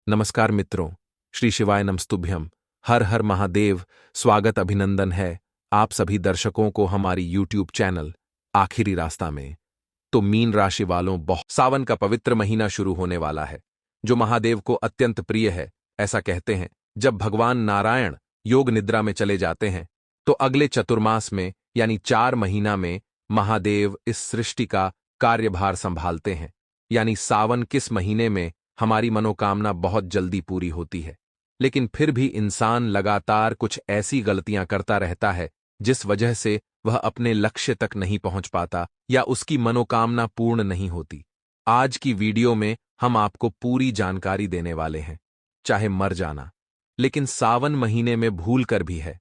नमस्कार मित्रों, श्री शिवाय नमस्तुभ्यम। हर हर महादेव। स्वागत अभिनंदन है आप सभी दर्शकों को हमारी यूट्यूब चैनल आखिरी रास्ता में। तो मीन राशि वालों, बहुत सावन का पवित्र महीना शुरू होने वाला है, जो महादेव को अत्यंत प्रिय है। ऐसा कहते हैं, जब भगवान नारायण योग निद्रा में चले जाते हैं तो अगले चतुर्मास में यानी 4 महीना में महादेव इस सृष्टि का कार्यभार संभालते हैं। यानी सावन किस महीने में हमारी मनोकामना बहुत जल्दी पूरी होती है, लेकिन फिर भी इंसान लगातार कुछ ऐसी गलतियां करता रहता है जिस वजह से वह अपने लक्ष्य तक नहीं पहुंच पाता या उसकी मनोकामना पूर्ण नहीं होती। आज की वीडियो में हम आपको पूरी जानकारी देने वाले हैं। चाहे मर जाना, लेकिन सावन महीने में भूल कर भी है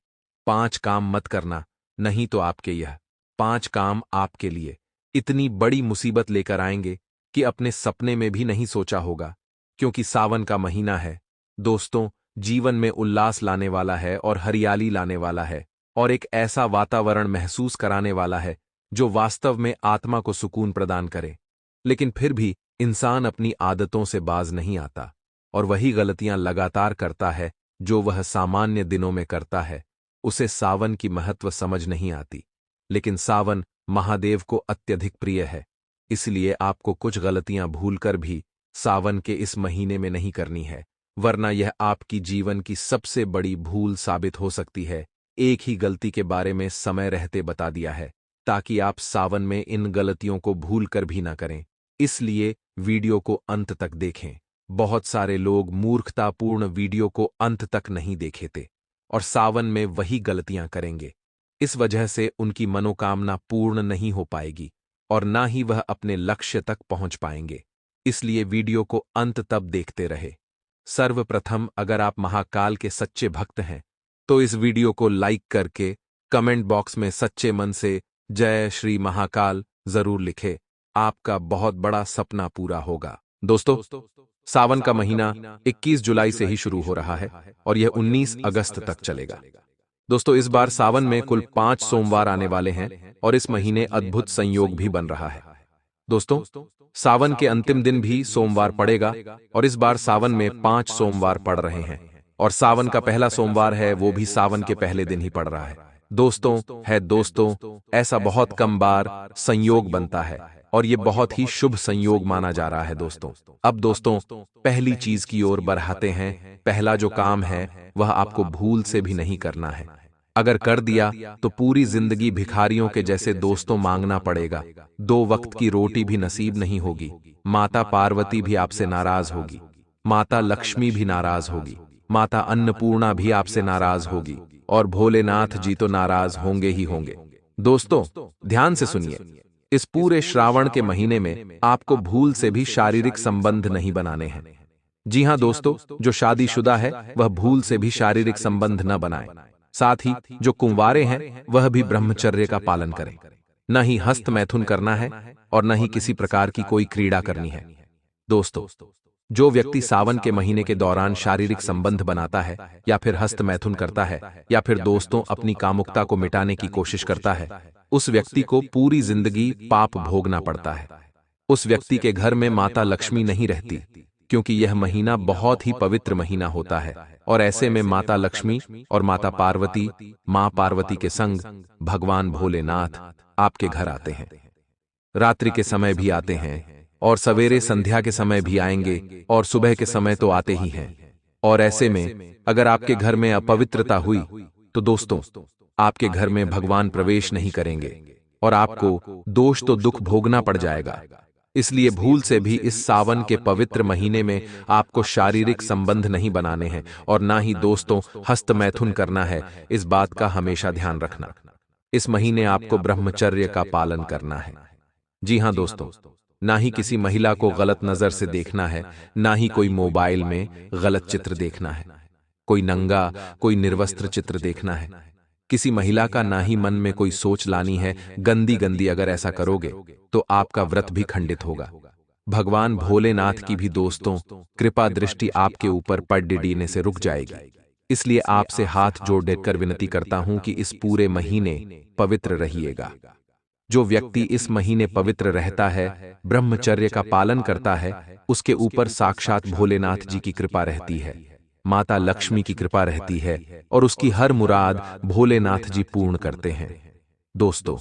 5 काम मत करना, नहीं तो आपके यह 5 काम आपके लिए इतनी बड़ी मुसीबत लेकर आएंगे कि अपने सपने में भी नहीं सोचा होगा। क्योंकि सावन का महीना है दोस्तों, जीवन में उल्लास लाने वाला है और हरियाली लाने वाला है, और एक ऐसा वातावरण महसूस कराने वाला है जो वास्तव में आत्मा को सुकून प्रदान करे। लेकिन फिर भी इंसान अपनी आदतों से बाज नहीं आता और वही गलतियां लगातार करता है जो वह सामान्य दिनों में करता है। उसे सावन की महत्व समझ नहीं आती। लेकिन सावन महादेव को अत्यधिक प्रिय है, इसलिए आपको कुछ गलतियां भूलकर भी सावन के इस महीने में नहीं करनी है, वरना यह आपकी जीवन की सबसे बड़ी भूल साबित हो सकती है। एक ही गलती के बारे में समय रहते बता दिया है, ताकि आप सावन में इन गलतियों को भूल कर भी ना करें। इसलिए वीडियो को अंत तक देखें। बहुत सारे लोग मूर्खतापूर्ण वीडियो को अंत तक नहीं देखेते और सावन में वही गलतियां करेंगे। इस वजह से उनकी मनोकामना पूर्ण नहीं हो पाएगी और ना ही वह अपने लक्ष्य तक पहुंच पाएंगे। इसलिए वीडियो को अंत तक देखते रहे। सर्वप्रथम, अगर आप महाकाल के सच्चे भक्त हैं तो इस वीडियो को लाइक करके कमेंट बॉक्स में सच्चे मन से जय श्री महाकाल जरूर लिखें। आपका बहुत बड़ा सपना पूरा होगा। दोस्तों, सावन का महीना 21 जुलाई से ही शुरू हो रहा है और यह 19 अगस्त तक चलेगा। दोस्तों, इस बार सावन में कुल 5 सोमवार आने वाले हैं और इस महीने अद्भुत संयोग भी बन रहा है। दोस्तों, सावन के अंतिम दिन भी सोमवार पड़ेगा और इस बार सावन में 5 सोमवार पड़ रहे हैं और सावन का पहला सोमवार है, वो भी सावन के पहले दिन ही पड़ रहा है। दोस्तों, ऐसा बहुत कम बार संयोग बनता है और ये बहुत ही शुभ संयोग माना जा रहा है। दोस्तों, पहली चीज की ओर बढ़ाते हैं। पहला जो काम है वह आपको भूल से भी नहीं करना है। अगर कर दिया तो पूरी जिंदगी भिखारियों के जैसे दोस्तों मांगना पड़ेगा। 2 वक्त की रोटी भी नसीब नहीं होगी। माता पार्वती भी आपसे नाराज होगी, माता लक्ष्मी भी नाराज होगी, माता अन्नपूर्णा भी आपसे नाराज होगी और भोलेनाथ जी तो नाराज होंगे ही होंगे। दोस्तों, ध्यान से सुनिए। इस पूरे श्रावण के महीने में आपको भूल से भी शारीरिक संबंध नहीं बनाने हैं। जी हां दोस्तों, जो शादीशुदा है वह भूल से भी शारीरिक संबंध न बनाए। साथ ही जो कुंवारे हैं वह भी ब्रह्मचर्य का पालन करें। न ही हस्त मैथुन करना है और न ही किसी प्रकार की कोई क्रीड़ा करनी है। दोस्तों, जो व्यक्ति सावन के महीने के दौरान शारीरिक संबंध बनाता है या फिर हस्त मैथुन करता है या फिर दोस्तों अपनी कामुकता को मिटाने की कोशिश करता है, उस व्यक्ति को पूरी जिंदगी पाप भोगना पड़ता है। उस व्यक्ति के घर में माता लक्ष्मी नहीं रहती, क्योंकि यह महीना बहुत ही पवित्र महीना होता है और ऐसे में माता लक्ष्मी और माता पार्वती, मां पार्वती के संग भगवान भोलेनाथ आपके घर आते हैं। रात्रि के समय भी आते हैं और सवेरे संध्या के समय भी आएंगे और सुबह के समय तो आते ही हैं। और ऐसे में अगर आपके घर में अपवित्रता हुई तो दोस्तों, आपके घर में भगवान प्रवेश नहीं करेंगे और आपको दोष तो दुख भोगना पड़ जाएगा। इसलिए भूल से भी इस सावन के पवित्र महीने में आपको शारीरिक संबंध नहीं बनाने हैं और ना ही दोस्तों हस्त मैथुन करना है। इस बात का हमेशा ध्यान रखना। इस महीने आपको ब्रह्मचर्य का पालन करना है। जी हां दोस्तों, ना ही किसी महिला को गलत नजर से देखना है, ना ही कोई मोबाइल में गलत चित्र देखना है, कोई नंगा, कोई निर्वस्त्र चित्र देखना है। किसी महिला का ना ही मन में कोई सोच लानी है गंदी गंदी। अगर ऐसा करोगे तो आपका व्रत भी खंडित होगा। भगवान भोलेनाथ की भी दोस्तों कृपा दृष्टि आपके ऊपर पड़ने से रुक जाएगी। इसलिए आपसे हाथ जोड़ देकर विनती करता हूं कि इस पूरे महीने पवित्र रहिएगा। जो व्यक्ति इस महीने पवित्र रहता है, ब्रह्मचर्य का पालन करता है, उसके ऊपर साक्षात भोलेनाथ जी की कृपा रहती है, माता लक्ष्मी की कृपा रहती है और उसकी हर मुराद भोलेनाथ जी पूर्ण करते हैं। दोस्तों,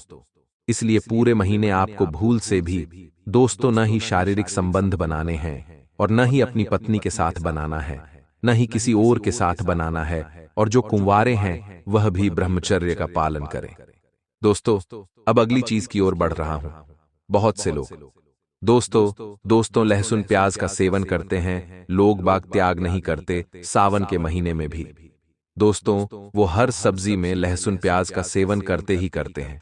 इसलिए पूरे महीने आपको भूल से भी दोस्तों न ही शारीरिक संबंध बनाने हैं और न ही अपनी पत्नी के साथ बनाना है, न ही किसी और के साथ बनाना है, और जो कुंवारे हैं वह भी ब्रह्मचर्य का पालन करें। दोस्तों, अब अगली चीज की ओर बढ़ रहा हूं। बहुत से लोग दोस्तों लहसुन प्याज का सेवन करते हैं, लोग बाग त्याग नहीं करते सावन के महीने में भी। दोस्तों, वो हर सब्जी में लहसुन प्याज का सेवन करते ही करते हैं।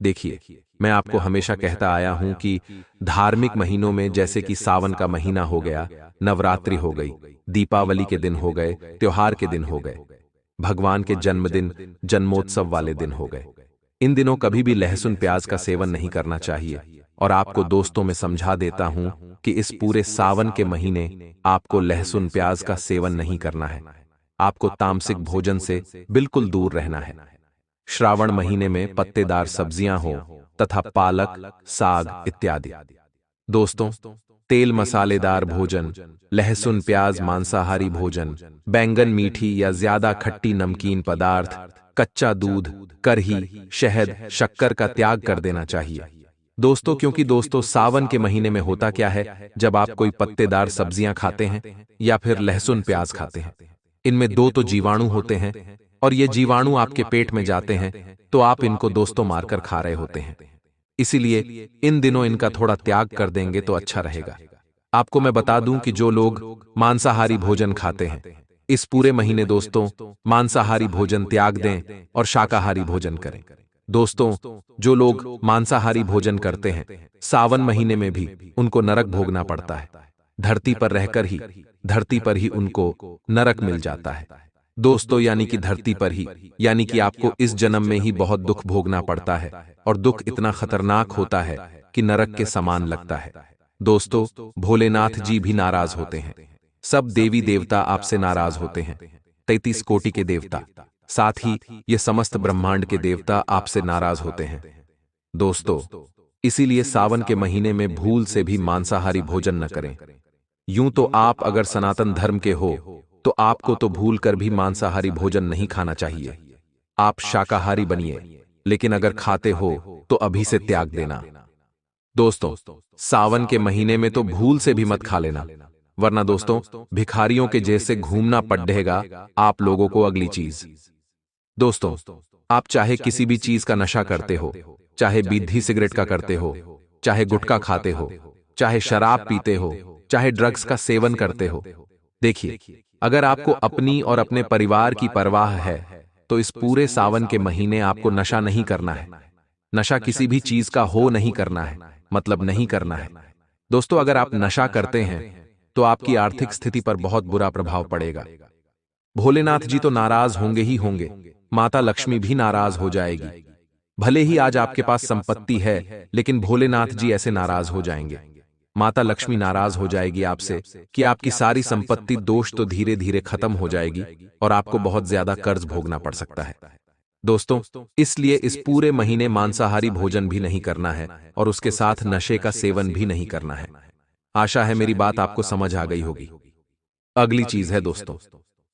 देखिए, मैं आपको हमेशा कहता आया हूं कि धार्मिक महीनों में, जैसे कि सावन का महीना हो गया, नवरात्रि हो गई, दीपावली के दिन हो गए, त्योहार के दिन हो गए, भगवान के जन्मदिन, जन्मोत्सव वाले दिन हो गए, इन दिनों कभी भी लहसुन प्याज का सेवन नहीं करना चाहिए। और आपको दोस्तों में समझा देता हूं कि इस पूरे सावन के महीने आपको लहसुन प्याज का सेवन नहीं करना है। आपको तामसिक भोजन से बिल्कुल दूर रहना है। श्रावण महीने में पत्तेदार सब्जियां हो तथा पालक, साग इत्यादि। दोस्तों, तेल मसालेदार भोजन, लहसुन प्याज मांसाहारी भोजन, बैंगन मीठी या ज्यादा खट्टी नमकीन पदार्थ, कच्चा दूध, करही, शहद, शक्कर का त्याग कर देना चाहिए। दोस्तों, क्योंकि दोस्तों सावन के महीने में होता क्या है, जब आप कोई पत्तेदार सब्जियां खाते हैं या फिर लहसुन प्याज खाते हैं, इनमें दो तो जीवाणु होते हैं और ये जीवाणु आपके पेट में जाते हैं तो आप इनको दोस्तों मारकर खा रहे होते हैं। इसीलिए इन दिनों इनका थोड़ा त्याग कर देंगे तो अच्छा रहेगा। आपको मैं बता दूं कि जो लोग मांसाहारी भोजन खाते हैं, इस पूरे महीने दोस्तों मांसाहारी भोजन त्याग दें और शाकाहारी भोजन करें। दोस्तों, जो लोग मांसाहारी भोजन करते हैं, सावन महीने में भी उनको नरक भोगना पड़ता है। धरती पर ही उनको नरक मिल जाता है। दोस्तों, यानी कि धरती पर ही, यानी कि आपको इस जन्म में ही बहुत दुख भोगना पड़ता है और दुख इतना खतरनाक होता है कि नरक के समान लगता है। दोस्तों, भोलेनाथ जी भी नाराज होते हैं, सब देवी देवता आपसे नाराज होते हैं, 33 कोटि के देवता, साथ ही ये समस्त ब्रह्मांड के देवता आपसे नाराज होते हैं। दोस्तों, इसीलिए सावन के महीने में भूल से भी मांसाहारी भोजन न करें। यूं तो आप अगर सनातन धर्म के हो तो आपको तो भूल कर भी मांसाहारी भोजन नहीं खाना चाहिए। आप शाकाहारी बनिए, लेकिन अगर खाते हो तो अभी से त्याग देना। दोस्तों, सावन के महीने में तो भूल से भी मत खा लेना, वरना दोस्तों भिखारियों के जैसे घूमना पड़ेगा आप लोगों को। अगली चीज दोस्तों, आप चाहे किसी भी चीज का नशा करते हो, चाहे बीड़ी सिगरेट का करते हो, चाहे गुटखा खाते हो, चाहे शराब पीते हो, चाहे ड्रग्स का सेवन करते हो, देखिए, अगर आपको अपनी और अपने परिवार की परवाह है तो इस पूरे सावन के महीने आपको नशा नहीं करना है। नशा किसी भी चीज का हो नहीं करना है, मतलब नहीं करना है। दोस्तों, अगर आप नशा करते हैं तो आपकी आर्थिक स्थिति पर बहुत बुरा प्रभाव पड़ेगा। भोलेनाथ जी तो नाराज होंगे ही होंगे, माता लक्ष्मी भी नाराज हो जाएगी। भले ही आज आपके पास संपत्ति है, लेकिन भोलेनाथ जी ऐसे नाराज हो जाएंगे, माता लक्ष्मी नाराज हो जाएगी आपसे कि आपकी सारी संपत्ति दोष तो धीरे धीरे खत्म हो जाएगी और आपको बहुत ज्यादा कर्ज भोगना पड़ सकता है। दोस्तों, इसलिए इस पूरे महीने मांसाहारी भोजन भी नहीं करना है और उसके साथ नशे का सेवन भी नहीं करना है। आशा है मेरी बात आपको समझ आ गई होगी। अगली चीज है दोस्तों,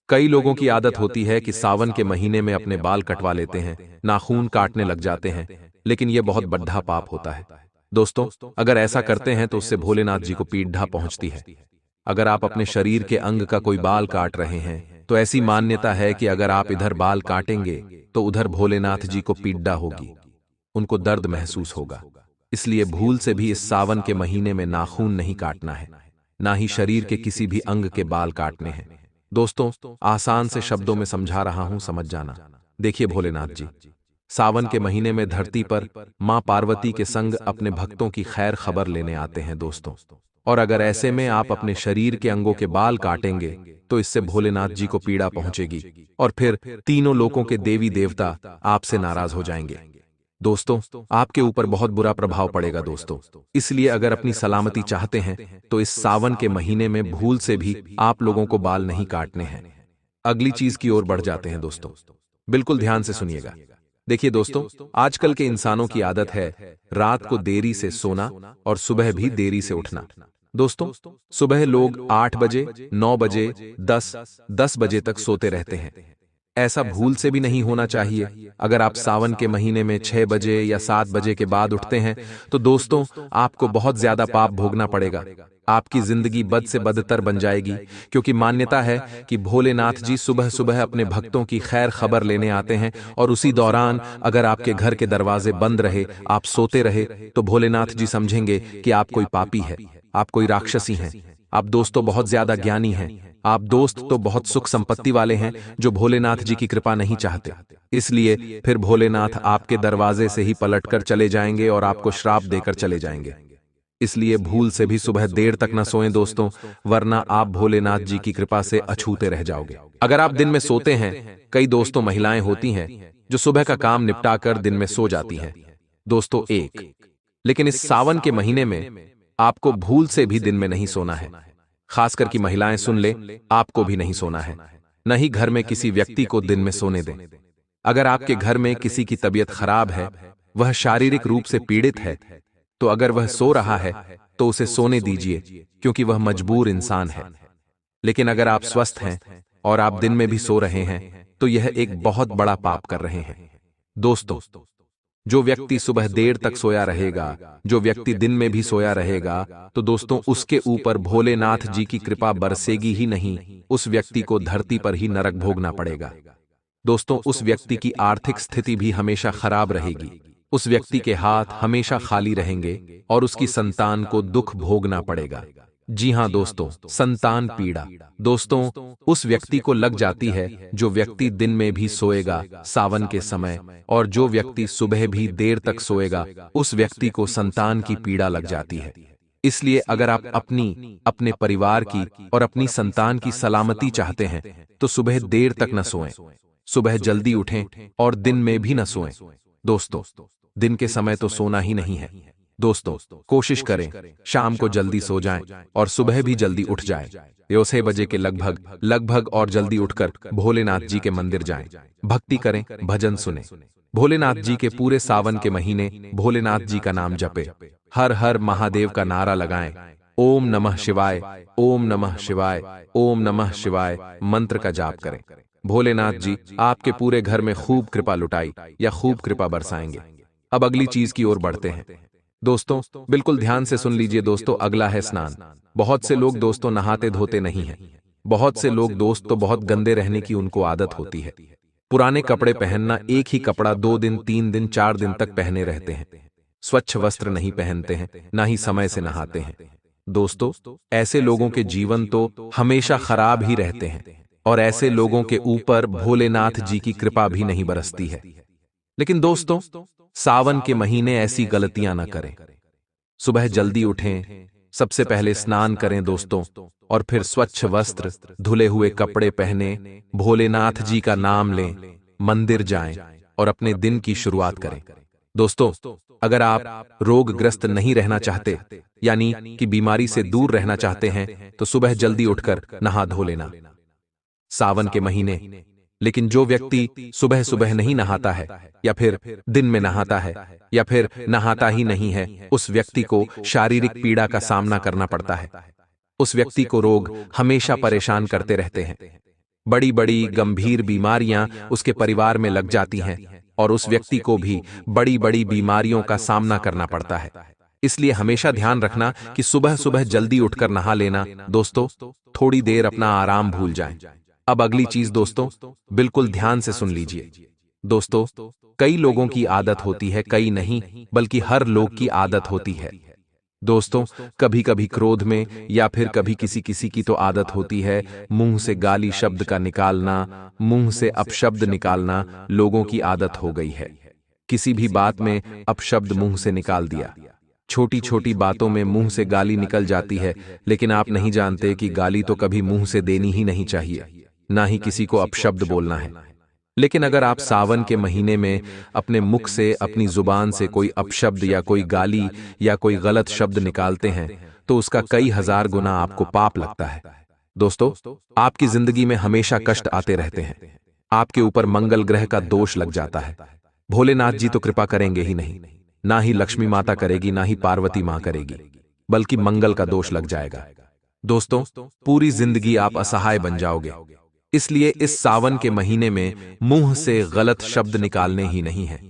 कई लोगों की आदत होती है कि सावन के महीने में अपने बाल कटवा लेते हैं, नाखून काटने लग जाते हैं, लेकिन यह बहुत बड़ा पाप होता है। दोस्तों, अगर ऐसा करते हैं तो उससे भोलेनाथ जी को पीड़ा पहुंचती है। अगर आप अपने शरीर के अंग का कोई बाल काट रहे हैं तो ऐसी मान्यता है कि अगर आप इधर बाल काटेंगे तो उधर भोलेनाथ जी को पीड़ा होगी, उनको दर्द महसूस होगा। इसलिए भूल से भी इस सावन के महीने में नाखून नहीं काटना है, ना ही शरीर के किसी भी अंग के बाल काटने हैं। दोस्तों, आसान से शब्दों में समझा रहा हूं, समझ जाना। देखिए, भोलेनाथ जी सावन के महीने में धरती पर मां पार्वती के संग अपने भक्तों की खैर खबर लेने आते हैं दोस्तों। और अगर ऐसे में आप अपने शरीर के अंगों के बाल काटेंगे तो इससे भोलेनाथ जी को पीड़ा पहुंचेगी और फिर तीनों लोकों के देवी देवता आपसे नाराज हो जाएंगे। दोस्तों, आपके ऊपर बहुत बुरा प्रभाव पड़ेगा दोस्तों। इसलिए अगर अपनी सलामती चाहते हैं तो इस सावन के महीने में भूल से भी आप लोगों को बाल नहीं काटने हैं। अगली चीज की ओर बढ़ जाते हैं दोस्तों, बिल्कुल ध्यान से सुनिएगा। देखिए दोस्तों, आजकल के इंसानों की आदत है रात को देरी से सोना और सुबह भी देरी से उठना। दोस्तों, सुबह लोग 8 बजे, 9 बजे, 10 बजे तक सोते रहते हैं। ऐसा भूल से भी नहीं होना चाहिए। अगर आप सावन के महीने में 6 बजे या 7 बजे के बाद उठते हैं, तो दोस्तों आपको बहुत ज्यादा पाप भोगना पड़ेगा। आपकी जिंदगी बद से बदतर बन जाएगी, क्योंकि मान्यता है कि भोलेनाथ जी सुबह सुबह अपने भक्तों की खैर खबर लेने आते हैं, और उसी दौरान अगर आपके घर के दरवाजे बंद रहे, आप सोते रहे, तो भोलेनाथ जी समझेंगे कि आप कोई पापी है, आप कोई राक्षसी हैं। आप दोस्तों बहुत ज्यादा ज्ञानी हैं। आप दोस्त तो बहुत सुख संपत्ति वाले हैं, जो भोलेनाथ जी की कृपा नहीं चाहते। इसलिए फिर भोलेनाथ आपके दरवाजे से ही पलटकर चले जाएंगे और आपको श्राप देकर चले जाएंगे। इसलिए भूल से भी सुबह देर तक न सोएं दोस्तों, वरना आप भोलेनाथ जी की कृपा से अछूते रह जाओगे। अगर आप दिन में सोते हैं, कई दोस्तों महिलाएं होती हैं जो सुबह का काम निपटाकर दिन में सो जाती हैं। दोस्तों लेकिन इस सावन के महीने में आपको भूल से भी दिन में नहीं सोना है। खासकर की महिलाएं सुन ले, आपको भी नहीं सोना है। न ही घर में किसी व्यक्ति को दिन में सोने दें। अगर आपके घर में किसी की तबीयत खराब है, वह शारीरिक रूप से पीड़ित है, तो अगर वह सो रहा है तो उसे सोने दीजिए, क्योंकि वह मजबूर इंसान है। लेकिन अगर आप स्वस्थ हैं और आप दिन में भी सो रहे हैं, तो यह एक बहुत बड़ा पाप कर रहे हैं। दोस्तों, जो व्यक्ति सुबह देर तक सोया रहेगा, जो व्यक्ति दिन में भी सोया रहेगा, तो दोस्तों उसके ऊपर भोलेनाथ जी की कृपा बरसेगी ही नहीं, उस व्यक्ति को धरती पर ही नरक भोगना पड़ेगा। दोस्तों, उस व्यक्ति की आर्थिक स्थिति भी हमेशा खराब रहेगी, उस व्यक्ति के हाथ हमेशा खाली रहेंगे और उसकी संतान को दुख भोगना पड़ेगा। जी हां दोस्तों, संतान पीड़ा दोस्तों उस व्यक्ति को लग जाती है जो व्यक्ति दिन में भी सोएगा सावन के समय, और जो व्यक्ति सुबह भी देर तक सोएगा, उस व्यक्ति को संतान की पीड़ा लग जाती है। इसलिए अगर आप अपने परिवार की और अपनी संतान की सलामती चाहते हैं, तो सुबह देर तक न सोएं, सुबह जल्दी उठें और दिन में भी न सोएं। दोस्तों, दिन के समय तो सोना ही नहीं है। दोस्तों, कोशिश करें शाम को जल्दी सो जाएं और सुबह भी जल्दी उठ जाएं। 6 बजे के लगभग और जल्दी उठकर भोलेनाथ जी के मंदिर जाएं, भक्ति करें, भजन सुने। भोलेनाथ जी के पूरे सावन के महीने भोलेनाथ जी का नाम जपे, हर हर महादेव का नारा लगाएं, ओम नमः शिवाय, ओम नमः शिवाय, ओम नमः शिवाय मंत्र का जाप करें। भोलेनाथ जी आपके पूरे घर में खूब कृपा लुटाई या खूब कृपा बरसाएंगे। अब अगली चीज की ओर बढ़ते हैं। दोस्तों, बिल्कुल ध्यान से सुन लीजिए दोस्तों, अगला है स्नान। बहुत से लोग दोस्तों नहाते धोते नहीं हैं। बहुत से लोग दोस्तों बहुत गंदे रहने की उनको आदत होती है। पुराने कपड़े पहनना, एक ही कपड़ा 2 दिन, 3 दिन, 4 दिन तक पहने रहते हैं। स्वच्छ वस्त्र नहीं पहनते हैं, ना ही समय से नहाते हैं। दोस्तों, ऐसे लोगों के जीवन तो हमेशा खराब ही रहते हैं, और ऐसे लोगों के ऊपर भोलेनाथ जी की कृपा भी नहीं बरसती है। लेकिन दोस्तों, सावन के महीने ऐसी गलतियां न करें। सुबह जल्दी उठें, सबसे पहले स्नान करें दोस्तों, और फिर स्वच्छ वस्त्र, धुले हुए कपड़े पहने, भोलेनाथ जी का नाम लें, मंदिर जाएं और अपने दिन की शुरुआत करें। दोस्तों, अगर आप रोगग्रस्त नहीं रहना चाहते, यानी कि बीमारी से दूर रहना चाहते हैं, तो सुबह जल्दी उठकर नहा धो लेना सावन के महीने। लेकिन जो व्यक्ति सुबह सुबह नहीं नहाता है, या फिर दिन में नहाता है, या फिर नहाता ही नहीं है, उस व्यक्ति को शारीरिक पीड़ा का सामना करना पड़ता है। उस व्यक्ति को रोग हमेशा परेशान करते रहते हैं। बड़ी बड़ी गंभीर बीमारियां उसके परिवार में लग जाती हैं, और उस व्यक्ति को भी बड़ी बड़ी बीमारियों का सामना करना पड़ता है। इसलिए हमेशा ध्यान रखना कि सुबह सुबह जल्दी उठकर नहा लेना दोस्तों, थोड़ी देर अपना आराम भूल जाएं। अब अगली चीज दोस्तों, बिल्कुल ध्यान से सुन लीजिए। दोस्तों, कई लोगों की आदत होती है, कई नहीं बल्कि हर लोग की आदत होती है। दोस्तों, कभी कभी क्रोध में या फिर कभी किसी किसी की तो आदत होती है मुंह से गाली शब्द का निकालना, मुंह से अपशब्द निकालना लोगों की आदत हो गई है। किसी भी बात में अपशब्द मुंह से निकाल दिया। छोटी छोटी बातों में मुंह से गाली निकल जाती है, लेकिन आप नहीं जानते कि गाली तो कभी मुंह से देनी ही नहीं चाहिए, ना ही किसी को अपशब्द बोलना है। लेकिन अगर आप सावन के महीने में अपने मुख से, अपनी जुबान से कोई अपशब्द या कोई गाली या कोई गलत शब्द निकालते हैं, तो उसका कई हजार गुना आपको पाप लगता है। दोस्तों, आपकी जिंदगी में हमेशा कष्ट आते रहते हैं। आपके ऊपर मंगल ग्रह का दोष लग जाता है। भोलेनाथ जी तो कृपा करेंगे ही नहीं, ना ही लक्ष्मी माता करेगी, ना ही पार्वती मां करेगी, बल्कि मंगल का दोष लग जाएगा। दोस्तों, पूरी जिंदगी आप असहाय बन जाओगे। इसलिए इस सावन के महीने में मुंह से गलत शब्द निकालने ही नहीं है।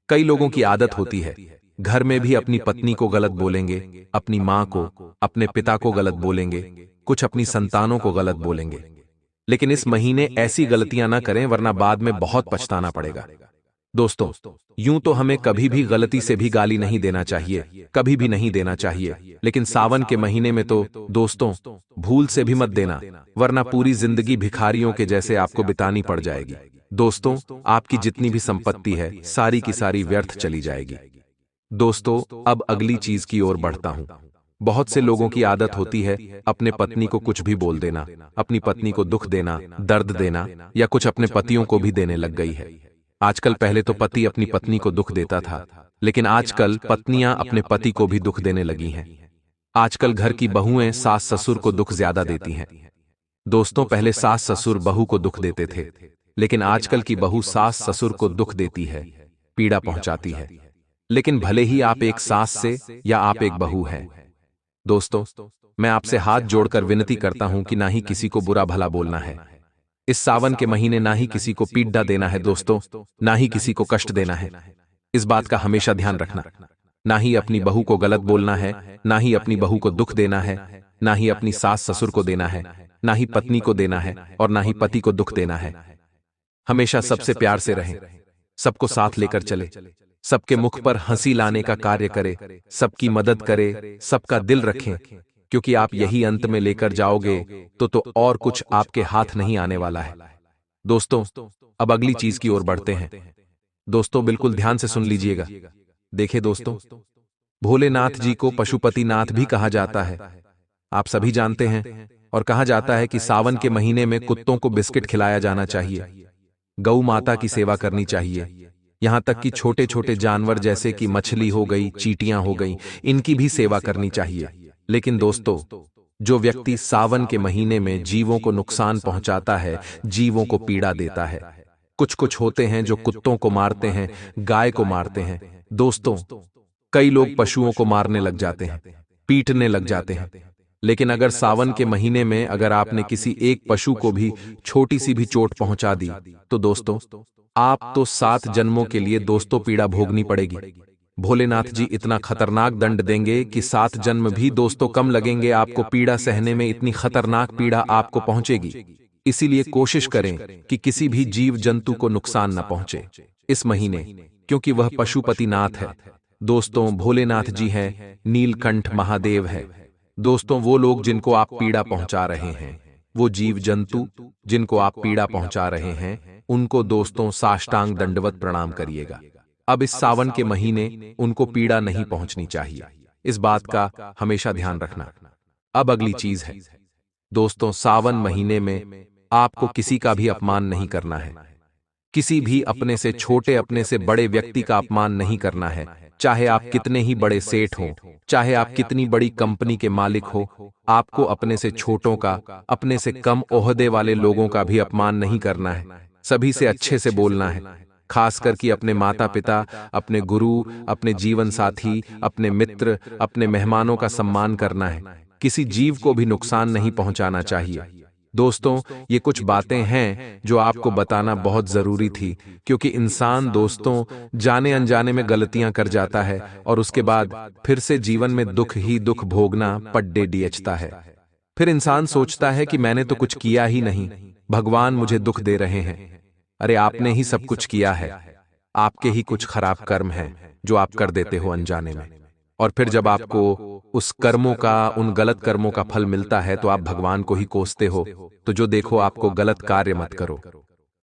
कई लोगों की आदत होती है, घर में भी अपनी पत्नी को गलत बोलेंगे, अपनी मां को, अपने पिता को गलत बोलेंगे, कुछ अपनी संतानों को गलत बोलेंगे। लेकिन इस महीने ऐसी गलतियां ना करें, वरना बाद में बहुत पछताना पड़ेगा। दोस्तों, यूं तो हमें कभी भी गलती से भी गाली नहीं देना चाहिए, कभी भी नहीं देना चाहिए, लेकिन सावन के महीने में तो दोस्तों भूल से भी मत देना, वरना पूरी जिंदगी भिखारियों के जैसे आपको बितानी पड़ जाएगी। दोस्तों, आपकी जितनी भी संपत्ति है सारी की सारी व्यर्थ चली जाएगी। दोस्तों, अब अगली चीज की ओर बढ़ता हूं। बहुत से लोगों की आदत होती है अपने पत्नी को कुछ भी बोल देना, अपनी पत्नी को दुख देना, दर्द देना, या कुछ अपने पतियों को भी देने लग गई है। आजकल, पहले तो पति अपनी पत्नी को दुख देता था, लेकिन आजकल पत्नियां अपने पति को भी दुख देने लगी हैं। आजकल घर की बहुएं सास ससुर को दुख ज्यादा देती हैं। दोस्तों, पहले सास ससुर बहू को दुख देते थे, लेकिन आजकल की बहू सास ससुर को दुख देती है, पीड़ा पहुंचाती है। लेकिन भले ही आप एक सास से या आप एक बहू हैं, दोस्तों, मैं आपसे हाथ जोड़कर विनती करता हूं कि ना ही किसी को बुरा भला बोलना है। इस सावन के महीने ना ही किसी को पीड़ा देना है दोस्तों, ना ही किसी को कष्ट देना है। इस बात का हमेशा ध्यान रखना। ना ही अपनी बहू को गलत बोलना है, ना ही अपनी बहू को दुख देना है, ना ही अपनी सास ससुर को देना है, ना ही पत्नी को देना है, और ना ही पति को दुख देना है। हमेशा सबसे प्यार से रहें, सबको साथ लेकर चले, सबके मुख पर हंसी लाने का कार्य करे, सबकी मदद करे, सबका दिल रखें, क्योंकि आप यही अंत में लेकर जाओगे तो और कुछ आपके हाथ नहीं आने वाला है। दोस्तों, अब अगली चीज की ओर बढ़ते हैं। दोस्तों, बिल्कुल ध्यान से सुन लीजिएगा। देखिए दोस्तों, भोलेनाथ जी को पशुपतिनाथ भी कहा जाता है, आप सभी जानते हैं। और कहा जाता है कि सावन के महीने में कुत्तों को बिस्किट खिलाया जाना चाहिए, गौ माता की सेवा करनी चाहिए, यहां तक कि छोटे छोटे जानवर जैसे कि मछली हो गई, चींटियां हो गई, इनकी भी सेवा करनी चाहिए। लेकिन दोस्तों, जो व्यक्ति सावन के महीने में जीवों को नुकसान पहुंचाता है, जीवों को पीड़ा देता है, कुछ कुछ होते हैं जो कुत्तों को मारते हैं, गाय को मारते हैं। दोस्तों, कई लोग पशुओं को मारने लग जाते हैं, पीटने लग जाते हैं। लेकिन अगर सावन के महीने में अगर आपने किसी एक पशु को भी छोटी सी भी चोट पहुंचा दी, तो दोस्तों आप तो 7 जन्मों के लिए दोस्तों पीड़ा भोगनी पड़ेगी। भोलेनाथ जी इतना खतरनाक दंड देंगे कि 7 जन्म भी दोस्तों कम लगेंगे आपको पीड़ा सहने में, इतनी खतरनाक पीड़ा आपको पहुंचेगी। इसीलिए कोशिश करें कि किसी भी जीव जंतु को नुकसान न पहुंचे इस महीने, क्योंकि वह पशुपतिनाथ है। दोस्तों, भोलेनाथ जी हैं, नीलकंठ महादेव है। दोस्तों, वो लोग जिनको आप पीड़ा पहुंचा रहे हैं, वो जीव जंतु जिनको आप पीड़ा पहुंचा रहे हैं, उनको दोस्तों साष्टांग दंडवत प्रणाम करिएगा। अब इस सावन के महीने उनको पीड़ा नहीं पहुंचनी चाहिए, इस बात का हमेशा ध्यान रखना। अब अगली चीज है दोस्तों, सावन महीने में आपको किसी का भी अपमान नहीं करना है, किसी भी अपने से छोटे, अपने से बड़े व्यक्ति का अपमान नहीं करना है। चाहे आप कितने ही बड़े सेठ हों, चाहे आप कितनी बड़ी कंपनी के मालिक हो, आपको अपने से छोटों का, अपने से कम ओहदे वाले लोगों का भी अपमान नहीं करना है। सभी से अच्छे से बोलना है, खासकर कि अपने माता पिता, अपने गुरु, अपने जीवन साथी, अपने मित्र, अपने मेहमानों का सम्मान करना है। किसी जीव को भी नुकसान नहीं पहुंचाना चाहिए। दोस्तों, ये कुछ बातें हैं जो आपको बताना बहुत जरूरी थी, क्योंकि इंसान दोस्तों जाने अनजाने में गलतियां कर जाता है और उसके बाद फिर से जीवन में दुख ही दुख भोगना पड्डे डियचता है। फिर इंसान सोचता है कि मैंने तो कुछ किया ही नहीं, भगवान मुझे दुख दे रहे हैं। अरे, आपने ही सब कुछ किया है, आपके ही कुछ खराब कर्म हैं जो आप कर देते हो अनजाने में। और फिर जब आपको उस कर्मों का, उन गलत कर्मों का फल मिलता है तो आप भगवान को ही कोसते हो। तो जो देखो, आपको गलत कार्य मत करो।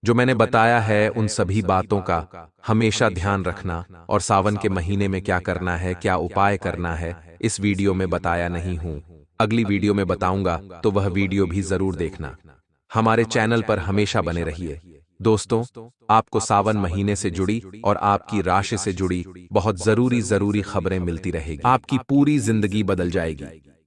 जो मैंने बताया है उन सभी बातों का हमेशा ध्यान रखना, और सावन के महीने में क्या करना है, क्या उपाय करना है, इस वीडियो में बताया नहीं हूं। अगली वीडियो में बताऊंगा, तो वह वीडियो भी जरूर देखना। हमारे चैनल पर हमेशा बने रहिए। दोस्तों, आपको सावन महीने से जुड़ी और आपकी राशि से जुड़ी बहुत जरूरी खबरें मिलती रहेगी। आपकी पूरी जिंदगी बदल जाएगी।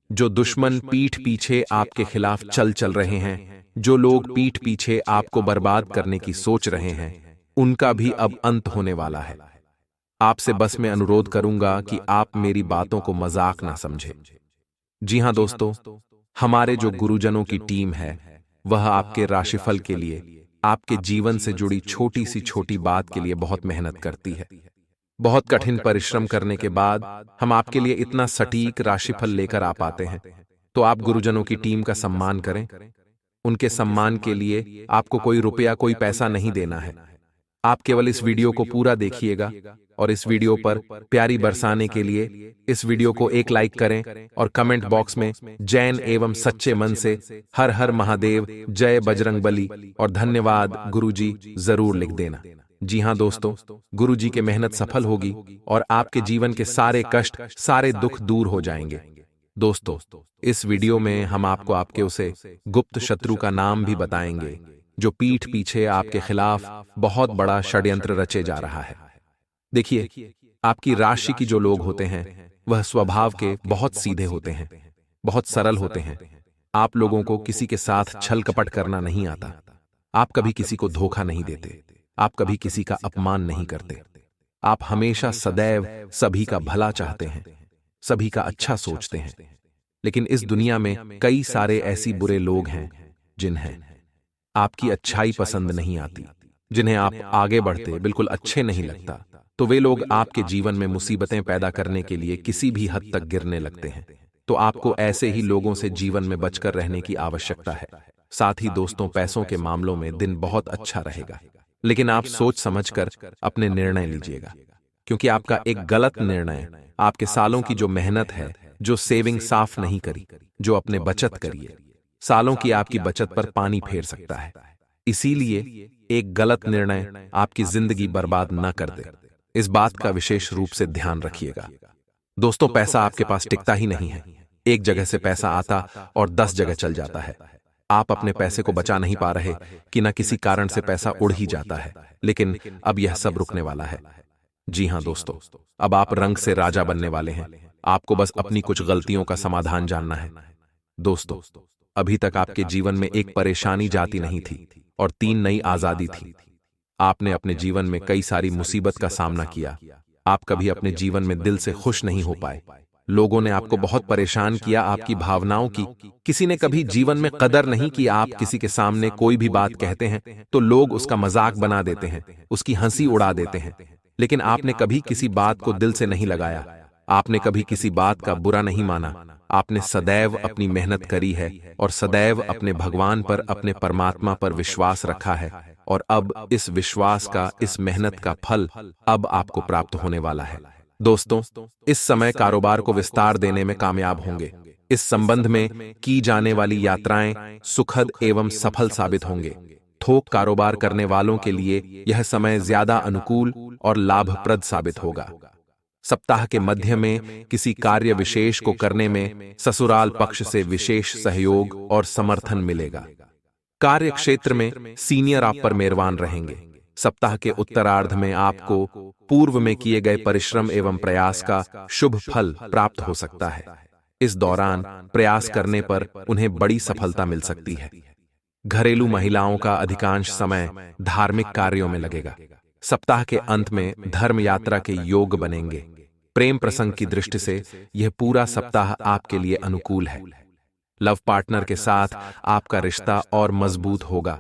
जो दुश्मन पीठ पीछे आपके खिलाफ चल रहे हैं, जो लोग पीठ पीछे आपको बर्बाद करने की सोच रहे हैं, उनका भी अब अंत होने वाला है। आपसे बस मैं अनुरोध करूंगा कि आप मेरी बातों को मजाक ना समझें। जी हां दोस्तों, हमारे जो गुरुजनों की टीम है वह आपके राशिफल के लिए, आपके जीवन से जुड़ी छोटी सी छोटी बात के लिए बहुत मेहनत करती है। बहुत कठिन परिश्रम करने के बाद हम आपके लिए इतना सटीक राशिफल लेकर आ पाते हैं। तो आप गुरुजनों की टीम का सम्मान करें। उनके सम्मान के लिए आपको कोई रुपया, कोई पैसा नहीं देना है। आप केवल इस वीडियो को पूरा देखिएगा और इस वीडियो पर प्यारी बरसाने के लिए इस वीडियो को एक लाइक करें और कमेंट बॉक्स में जैन एवं सच्चे मन से हर हर महादेव, जय बजरंगबली और धन्यवाद गुरुजी जरूर लिख देना। जी हां दोस्तों, गुरुजी की मेहनत सफल होगी और आपके जीवन के सारे कष्ट, सारे दुख दूर हो जाएंगे। दोस्तों, इस वीडियो में हम आपको आपके उसे गुप्त शत्रु का नाम भी बताएंगे जो पीठ पीछे आपके खिलाफ बहुत बड़ा षड्यंत्र रचे जा रहा है। देखिए, आपकी राशि की जो लोग होते हैं वह स्वभाव के बहुत सीधे होते हैं, बहुत सरल होते हैं। आप लोगों को किसी के साथ छल कपट करना नहीं आता। आप कभी किसी को धोखा नहीं देते। आप कभी किसी का अपमान नहीं करते। आप हमेशा सदैव सभी का भला चाहते हैं, सभी का अच्छा सोचते हैं। लेकिन इस दुनिया में कई सारे ऐसी बुरे लोग हैं जिन्हें आपकी अच्छाई पसंद नहीं आती, जिन्हें आप आगे बढ़ते बिल्कुल अच्छे नहीं लगता। तो वे लोग आपके जीवन में मुसीबतें पैदा करने के लिए किसी भी हद तक गिरने लगते हैं। तो आपको ऐसे ही लोगों से जीवन में बचकर रहने की आवश्यकता है। साथ ही दोस्तों, पैसों के मामलों में दिन बहुत अच्छा रहेगा, लेकिन आप सोच समझकर अपने निर्णय लीजिएगा, क्योंकि आपका एक गलत निर्णय आपके सालों की जो मेहनत है, जो सेविंग साफ नहीं करी, जो अपने बचत करिए, सालों की आपकी बचत पर पानी फेर सकता है। इसीलिए एक गलत निर्णय आपकी जिंदगी बर्बाद न कर दे। इस बात का विशेष रूप से ध्यान रखिएगा। दोस्तों, पैसा आपके पास टिकता ही नहीं है। एक जगह से पैसा आता और 10 जगह चल जाता है। आप अपने पैसे को बचा नहीं पा रहे कि न किसी कारण से पैसा उड़ ही जाता है। लेकिन अब यह सब रुकने वाला है। जी हां दोस्तों, अब आप रंग से राजा बनने वाले हैं। आपको बस अपनी कुछ गलतियों का समाधान जानना है। दोस्तों, अभी तक आपके जीवन में एक परेशानी जाती नहीं थी और 3 नई आजादी थी। आपने अपने जीवन में कई सारी मुसीबत का सामना किया। आप कभी अपने जीवन में दिल से खुश नहीं हो पाए। लोगों ने आपको बहुत परेशान किया, आपकी भावनाओं की। किसी ने कभी जीवन में कदर नहीं की। आप किसी के सामने कोई भी बात कहते हैं तो लोग उसका मजाक बना देते हैं, उसकी हंसी उड़ा देते हैं। लेकिन आपने कभी किसी बात को दिल से नहीं लगाया। आपने कभी किसी बात का बुरा नहीं माना। आपने सदैव अपनी मेहनत करी है और सदैव अपने भगवान पर, अपने परमात्मा पर विश्वास रखा है। और अब इस विश्वास का, इस मेहनत का फल अब आपको प्राप्त होने वाला है। दोस्तों, इस समय कारोबार को विस्तार देने में कामयाब होंगे। इस संबंध में की जाने वाली यात्राएं सुखद एवं सफल साबित होंगे। थोक कारोबार करने वालों के लिए यह समय ज्यादा अनुकूल और लाभप्रद साबित होगा। सप्ताह के मध्य में किसी कार्य विशेष को करने में ससुराल पक्ष से विशेष सहयोग और समर्थन मिलेगा। कार्य क्षेत्र में सीनियर आप पर मेहरबान रहेंगे। सप्ताह के उत्तरार्ध में आपको पूर्व में किए गए परिश्रम एवं प्रयास का शुभ फल प्राप्त हो सकता है। इस दौरान प्रयास करने पर उन्हें बड़ी सफलता मिल सकती है। घरेलू महिलाओं का अधिकांश समय धार्मिक कार्यों में लगेगा। सप्ताह के अंत में धर्म यात्रा के योग बनेंगे। प्रेम प्रसंग की दृष्टि से यह पूरा सप्ताह आपके लिए अनुकूल है। लव पार्टनर के साथ आपका रिश्ता और मजबूत होगा।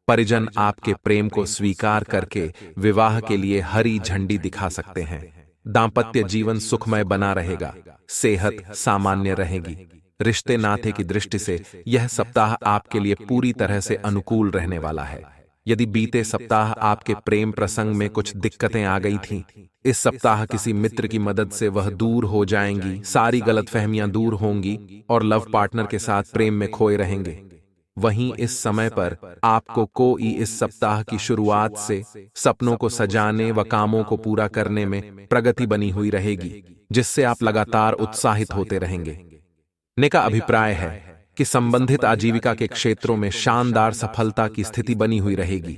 परिजन आपके प्रेम को स्वीकार करके विवाह के लिए हरी झंडी दिखा सकते हैं। दांपत्य जीवन सुखमय बना रहेगा। सेहत सामान्य रहेगी। रिश्ते नाते की दृष्टि से यह सप्ताह आपके लिए पूरी तरह से अनुकूल रहने वाला है। यदि बीते सप्ताह आपके प्रेम प्रसंग में कुछ दिक्कतें आ गई थीं, इस सप्ताह किसी मित्र की मदद से वह दूर हो जाएंगी। सारी गलतफहमियां दूर होंगी और लव पार्टनर के साथ प्रेम में खोए रहेंगे। वहीं इस समय पर आपको कोई इस सप्ताह की शुरुआत से सपनों को सजाने व कामों को पूरा करने में प्रगति बनी हुई रहेगी, जिससे आप लगातार उत्साहित होते रहेंगे। ने का अभिप्राय है कि संबंधित आजीविका के क्षेत्रों में शानदार सफलता की स्थिति बनी हुई रहेगी।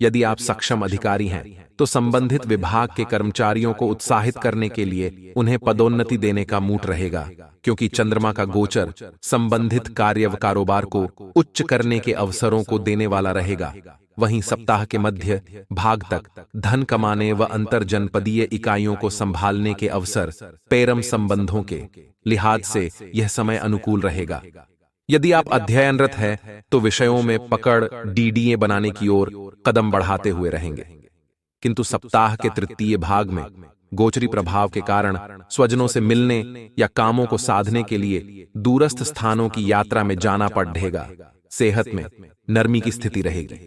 यदि आप सक्षम अधिकारी हैं तो संबंधित विभाग के कर्मचारियों को उत्साहित करने के लिए उन्हें पदोन्नति देने का मूड रहेगा, क्योंकि चंद्रमा का गोचर संबंधित कार्य व कारोबार को उच्च करने के अवसरों को देने वाला रहेगा। वहीं सप्ताह के मध्य भाग तक धन कमाने व अंतर जनपदीय इकाइयों को संभालने के अवसर, पेरम संबंधों के लिहाज से यह समय अनुकूल रहेगा। यदि आप अध्ययनरत हैं तो विषयों में पकड़ डीडीए बनाने की ओर कदम बढ़ाते हुए रहेंगे। किंतु सप्ताह के तृतीय भाग में गोचरी प्रभाव के कारण स्वजनों से मिलने या कामों को साधने के लिए दूरस्थ स्थानों की यात्रा में जाना पड़ेगा। सेहत में नरमी की स्थिति रहेगी।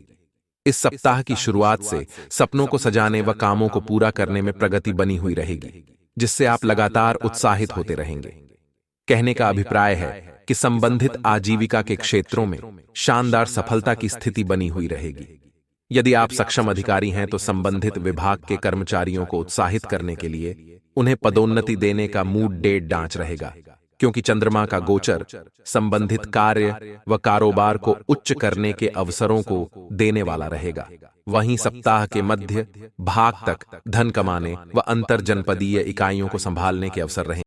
इस सप्ताह की शुरुआत से सपनों को सजाने व कामों को पूरा करने में प्रगति बनी हुई रहेगी, जिससे आप लगातार उत्साहित होते रहेंगे। कहने का अभिप्राय है कि संबंधित आजीविका के क्षेत्रों में शानदार सफलता की स्थिति बनी हुई रहेगी। यदि आप सक्षम अधिकारी हैं तो संबंधित विभाग के कर्मचारियों को उत्साहित करने के लिए उन्हें पदोन्नति देने का मूड डेढ़ डांच रहेगा, क्योंकि चंद्रमा का गोचर संबंधित कार्य व कारोबार को उच्च करने के अवसरों को देने वाला रहेगा। वहीं सप्ताह के मध्य भाग तक धन कमाने व अंतर जनपदीय इकाइयों को संभालने के अवसर रहेंगे।